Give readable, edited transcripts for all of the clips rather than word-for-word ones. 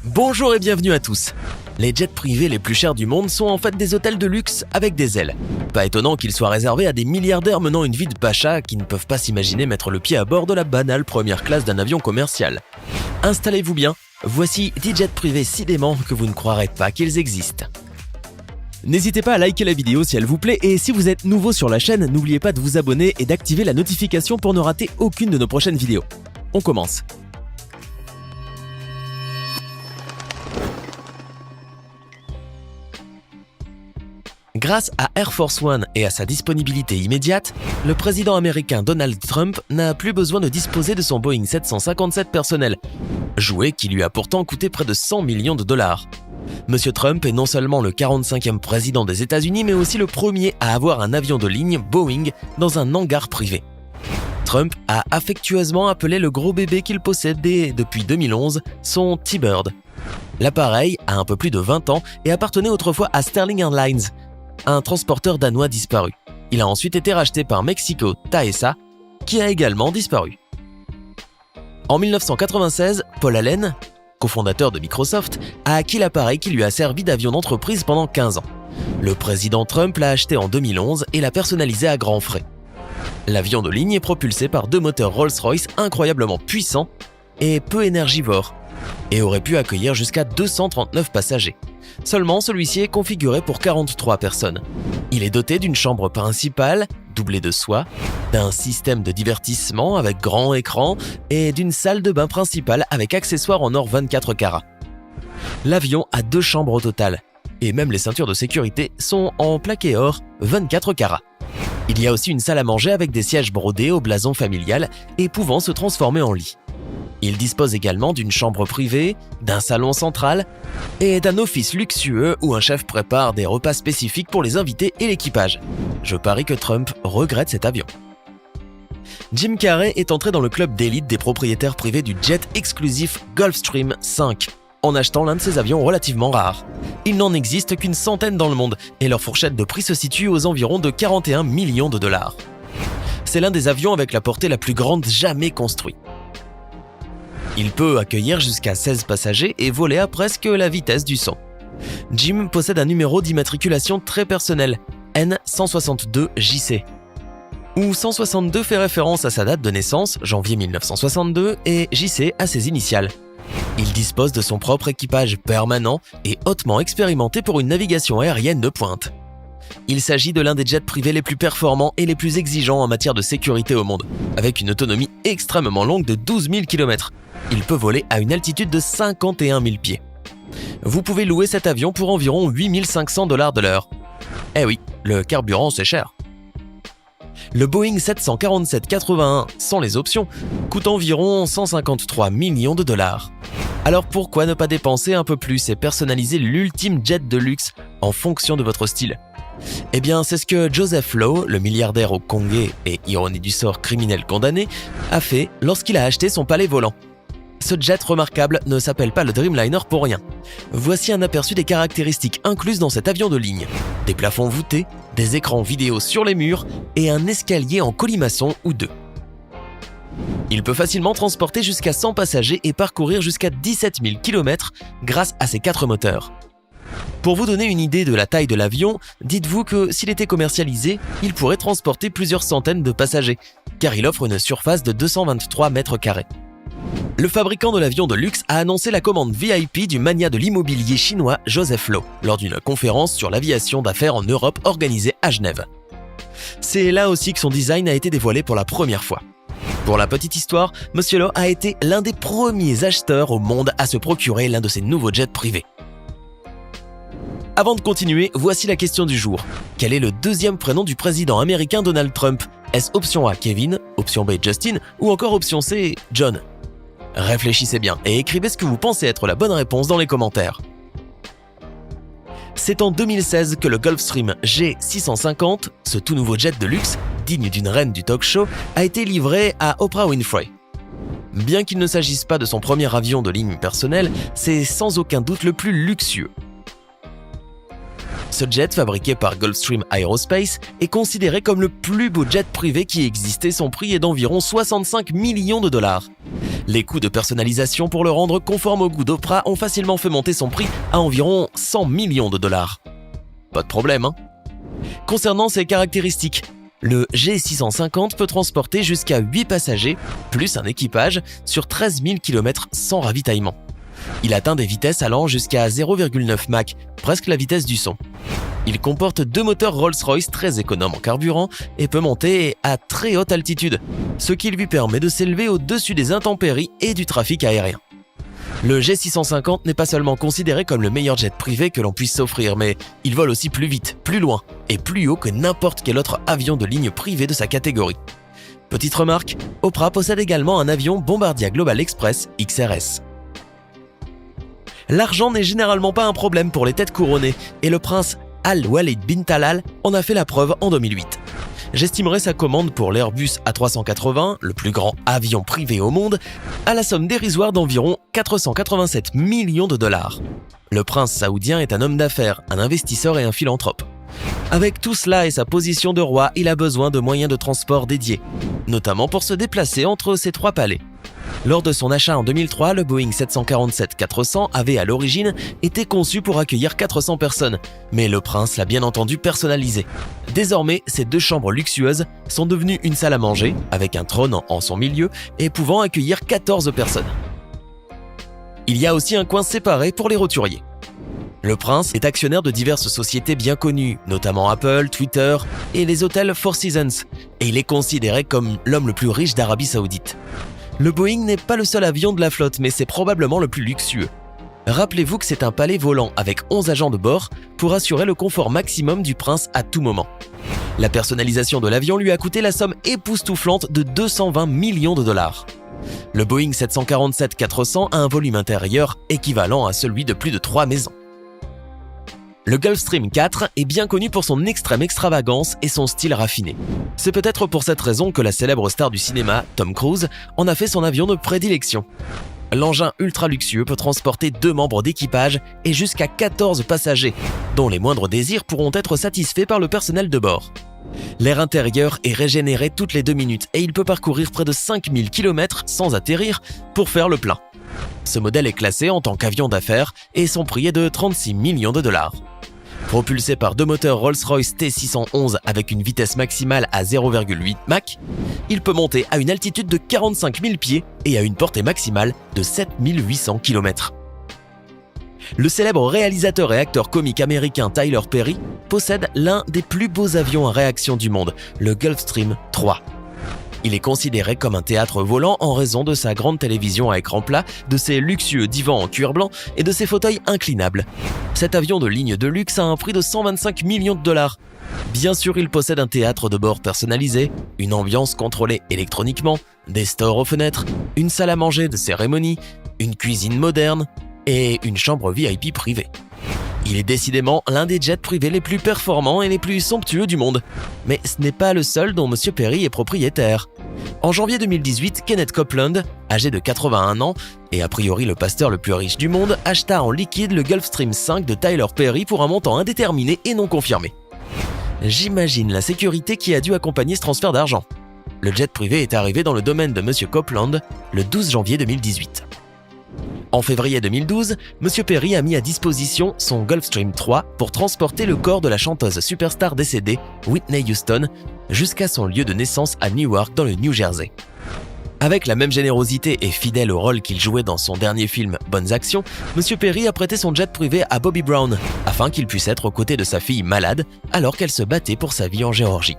Bonjour et bienvenue à tous. Les jets privés les plus chers du monde sont en fait des hôtels de luxe avec des ailes. Pas étonnant qu'ils soient réservés à des milliardaires menant une vie de pacha qui ne peuvent pas s'imaginer mettre le pied à bord de la banale première classe d'un avion commercial. Installez-vous bien, voici 10 jets privés si déments que vous ne croirez pas qu'ils existent. N'hésitez pas à liker la vidéo si elle vous plaît et si vous êtes nouveau sur la chaîne, n'oubliez pas de vous abonner et d'activer la notification pour ne rater aucune de nos prochaines vidéos. On commence. Grâce à Air Force One et à sa disponibilité immédiate, le président américain Donald Trump n'a plus besoin de disposer de son Boeing 757 personnel, jouet qui lui a pourtant coûté près de 100 millions de dollars. Monsieur Trump est non seulement le 45e président des États-Unis, mais aussi le premier à avoir un avion de ligne Boeing dans un hangar privé. Trump a affectueusement appelé le gros bébé qu'il possédait depuis 2011 son T-Bird. L'appareil a un peu plus de 20 ans et appartenait autrefois à Sterling Airlines, un transporteur danois disparu. Il a ensuite été racheté par Mexico Taesa, qui a également disparu. En 1996, Paul Allen, cofondateur de Microsoft, a acquis l'appareil qui lui a servi d'avion d'entreprise pendant 15 ans. Le président Trump l'a acheté en 2011 et l'a personnalisé à grands frais. L'avion de ligne est propulsé par 2 moteurs Rolls-Royce incroyablement puissants et peu énergivores, et aurait pu accueillir jusqu'à 239 passagers. Seulement, celui-ci est configuré pour 43 personnes. Il est doté d'une chambre principale, doublée de soie, d'un système de divertissement avec grand écran et d'une salle de bain principale avec accessoires en or 24 carats. L'avion a 2 chambres au total, et même les ceintures de sécurité sont en plaqué or 24 carats. Il y a aussi une salle à manger avec des sièges brodés au blason familial et pouvant se transformer en lit. Il dispose également d'une chambre privée, d'un salon central et d'un office luxueux où un chef prépare des repas spécifiques pour les invités et l'équipage. Je parie que Trump regrette cet avion. Jim Carrey est entré dans le club d'élite des propriétaires privés du jet exclusif Gulfstream V en achetant l'un de ces avions relativement rares. Il n'en existe qu'une centaine dans le monde et leur fourchette de prix se situe aux environs de 41 millions de dollars. C'est l'un des avions avec la portée la plus grande jamais construite. Il peut accueillir jusqu'à 16 passagers et voler à presque la vitesse du son. Jim possède un numéro d'immatriculation très personnel, N162JC, où 162 fait référence à sa date de naissance, janvier 1962, et JC à ses initiales. Il dispose de son propre équipage permanent et hautement expérimenté pour une navigation aérienne de pointe. Il s'agit de l'un des jets privés les plus performants et les plus exigeants en matière de sécurité au monde, avec une autonomie extrêmement longue de 12 000 km. Il peut voler à une altitude de 51 000 pieds. Vous pouvez louer cet avion pour environ 8 500 $ de l'heure. Eh oui, le carburant c'est cher. Le Boeing 747-81, sans les options, coûte environ 153 millions de dollars. Alors pourquoi ne pas dépenser un peu plus et personnaliser l'ultime jet de luxe en fonction de votre style ? Eh bien, c'est ce que Joseph Lowe, le milliardaire au Congo et ironie du sort criminel condamné, a fait lorsqu'il a acheté son palais volant. Ce jet remarquable ne s'appelle pas le Dreamliner pour rien. Voici un aperçu des caractéristiques incluses dans cet avion de ligne. Des plafonds voûtés, des écrans vidéo sur les murs et un escalier en colimaçon ou 2. Il peut facilement transporter jusqu'à 100 passagers et parcourir jusqu'à 17 000 km grâce à ses 4 moteurs. Pour vous donner une idée de la taille de l'avion, dites-vous que s'il était commercialisé, il pourrait transporter plusieurs centaines de passagers, car il offre une surface de 223 mètres carrés. Le fabricant de l'avion de luxe a annoncé la commande VIP du magnat de l'immobilier chinois Joseph Lowe lors d'une conférence sur l'aviation d'affaires en Europe organisée à Genève. C'est là aussi que son design a été dévoilé pour la première fois. Pour la petite histoire, Monsieur Lowe a été l'un des premiers acheteurs au monde à se procurer l'un de ses nouveaux jets privés. Avant de continuer, voici la question du jour. Quel est le deuxième prénom du président américain Donald Trump ? Est-ce option A Kevin, option B Justin ou encore option C John ? Réfléchissez bien et écrivez ce que vous pensez être la bonne réponse dans les commentaires. C'est en 2016 que le Gulfstream G650, ce tout nouveau jet de luxe, digne d'une reine du talk show, a été livré à Oprah Winfrey. Bien qu'il ne s'agisse pas de son premier avion de ligne personnel, c'est sans aucun doute le plus luxueux. Ce jet, fabriqué par Gulfstream Aerospace, est considéré comme le plus beau jet privé qui existait. Son prix est d'environ 65 millions de dollars. Les coûts de personnalisation pour le rendre conforme au goût d'Oprah ont facilement fait monter son prix à environ 100 millions de dollars. Pas de problème, hein? Concernant ses caractéristiques, le G650 peut transporter jusqu'à 8 passagers, plus un équipage, sur 13 000 km sans ravitaillement. Il atteint des vitesses allant jusqu'à 0,9 Mach, presque la vitesse du son. Il comporte 2 moteurs Rolls-Royce très économes en carburant et peut monter à très haute altitude, ce qui lui permet de s'élever au-dessus des intempéries et du trafic aérien. Le G650 n'est pas seulement considéré comme le meilleur jet privé que l'on puisse s'offrir, mais il vole aussi plus vite, plus loin et plus haut que n'importe quel autre avion de ligne privé de sa catégorie. Petite remarque, Oprah possède également un avion Bombardier Global Express XRS. L'argent n'est généralement pas un problème pour les têtes couronnées et le prince Al-Walid bin Talal en a fait la preuve en 2008. J'estimerai sa commande pour l'Airbus A380, le plus grand avion privé au monde, à la somme dérisoire d'environ 487 millions de dollars. Le prince saoudien est un homme d'affaires, un investisseur et un philanthrope. Avec tout cela et sa position de roi, il a besoin de moyens de transport dédiés, notamment pour se déplacer entre ses 3 palais. Lors de son achat en 2003, le Boeing 747-400 avait à l'origine été conçu pour accueillir 400 personnes, mais le prince l'a bien entendu personnalisé. Désormais, ces 2 chambres luxueuses sont devenues une salle à manger, avec un trône en son milieu et pouvant accueillir 14 personnes. Il y a aussi un coin séparé pour les roturiers. Le prince est actionnaire de diverses sociétés bien connues, notamment Apple, Twitter et les hôtels Four Seasons, et il est considéré comme l'homme le plus riche d'Arabie Saoudite. Le Boeing n'est pas le seul avion de la flotte, mais c'est probablement le plus luxueux. Rappelez-vous que c'est un palais volant avec 11 agents de bord pour assurer le confort maximum du prince à tout moment. La personnalisation de l'avion lui a coûté la somme époustouflante de 220 millions de dollars. Le Boeing 747-400 a un volume intérieur équivalent à celui de plus de 3 maisons. Le Gulfstream 4 est bien connu pour son extrême extravagance et son style raffiné. C'est peut-être pour cette raison que la célèbre star du cinéma, Tom Cruise, en a fait son avion de prédilection. L'engin ultra luxueux peut transporter 2 membres d'équipage et jusqu'à 14 passagers, dont les moindres désirs pourront être satisfaits par le personnel de bord. L'air intérieur est régénéré toutes les 2 minutes et il peut parcourir près de 5000 km sans atterrir pour faire le plein. Ce modèle est classé en tant qu'avion d'affaires et son prix est de 36 millions de dollars. Propulsé par 2 moteurs Rolls-Royce T611 avec une vitesse maximale à 0,8 Mach, il peut monter à une altitude de 45 000 pieds et à une portée maximale de 7 800 km. Le célèbre réalisateur et acteur comique américain Tyler Perry possède l'un des plus beaux avions à réaction du monde, le Gulfstream 3. Il est considéré comme un théâtre volant en raison de sa grande télévision à écran plat, de ses luxueux divans en cuir blanc et de ses fauteuils inclinables. Cet avion de ligne de luxe a un prix de 125 millions de dollars. Bien sûr, il possède un théâtre de bord personnalisé, une ambiance contrôlée électroniquement, des stores aux fenêtres, une salle à manger de cérémonie, une cuisine moderne et une chambre VIP privée. Il est décidément l'un des jets privés les plus performants et les plus somptueux du monde. Mais ce n'est pas le seul dont M. Perry est propriétaire. En janvier 2018, Kenneth Copeland, âgé de 81 ans et a priori le pasteur le plus riche du monde, acheta en liquide le Gulfstream 5 de Tyler Perry pour un montant indéterminé et non confirmé. J'imagine la sécurité qui a dû accompagner ce transfert d'argent. Le jet privé est arrivé dans le domaine de M. Copeland le 12 janvier 2018. En février 2012, M. Perry a mis à disposition son Gulfstream 3 pour transporter le corps de la chanteuse superstar décédée, Whitney Houston, jusqu'à son lieu de naissance à Newark dans le New Jersey. Avec la même générosité et fidèle au rôle qu'il jouait dans son dernier film Bonnes Actions, M. Perry a prêté son jet privé à Bobby Brown afin qu'il puisse être aux côtés de sa fille malade alors qu'elle se battait pour sa vie en Géorgie.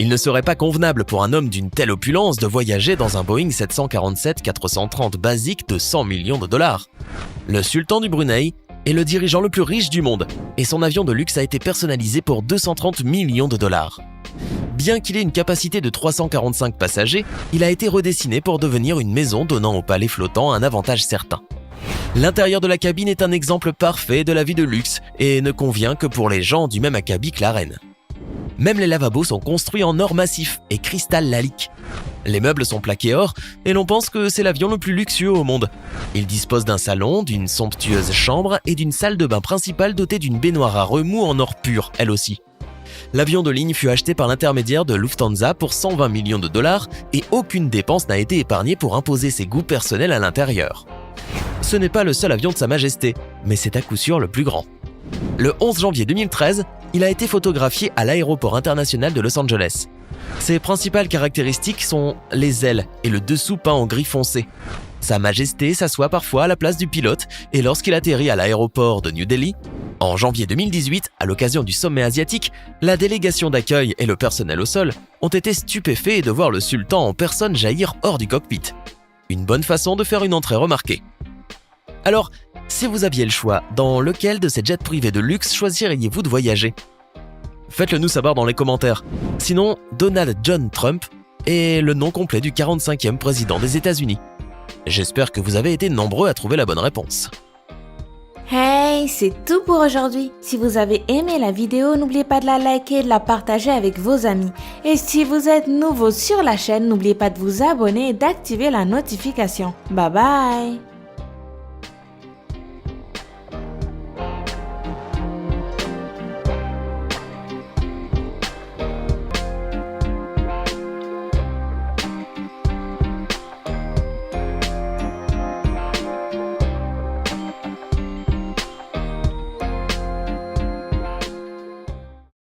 Il ne serait pas convenable pour un homme d'une telle opulence de voyager dans un Boeing 747-430 basique de 100 millions de dollars. Le sultan du Brunei est le dirigeant le plus riche du monde et son avion de luxe a été personnalisé pour 230 millions de dollars. Bien qu'il ait une capacité de 345 passagers, il a été redessiné pour devenir une maison donnant au palais flottant un avantage certain. L'intérieur de la cabine est un exemple parfait de la vie de luxe et ne convient que pour les gens du même acabit que la reine. Même les lavabos sont construits en or massif et cristal lalique. Les meubles sont plaqués or et l'on pense que c'est l'avion le plus luxueux au monde. Il dispose d'un salon, d'une somptueuse chambre et d'une salle de bain principale dotée d'une baignoire à remous en or pur, elle aussi. L'avion de ligne fut acheté par l'intermédiaire de Lufthansa pour 120 millions de dollars et aucune dépense n'a été épargnée pour imposer ses goûts personnels à l'intérieur. Ce n'est pas le seul avion de Sa Majesté, mais c'est à coup sûr le plus grand. Le 11 janvier 2013, il a été photographié à l'aéroport international de Los Angeles. Ses principales caractéristiques sont les ailes et le dessous peint en gris foncé. Sa Majesté s'assoit parfois à la place du pilote et lorsqu'il atterrit à l'aéroport de New Delhi, en janvier 2018, à l'occasion du sommet asiatique, la délégation d'accueil et le personnel au sol ont été stupéfaits de voir le sultan en personne jaillir hors du cockpit. Une bonne façon de faire une entrée remarquée. Alors, si vous aviez le choix, dans lequel de ces jets privés de luxe choisiriez-vous de voyager ? Faites-le nous savoir dans les commentaires. Sinon, Donald John Trump est le nom complet du 45e président des États-Unis. J'espère que vous avez été nombreux à trouver la bonne réponse. Hey, c'est tout pour aujourd'hui. Si vous avez aimé la vidéo, n'oubliez pas de la liker et de la partager avec vos amis. Et si vous êtes nouveau sur la chaîne, n'oubliez pas de vous abonner et d'activer la notification. Bye bye!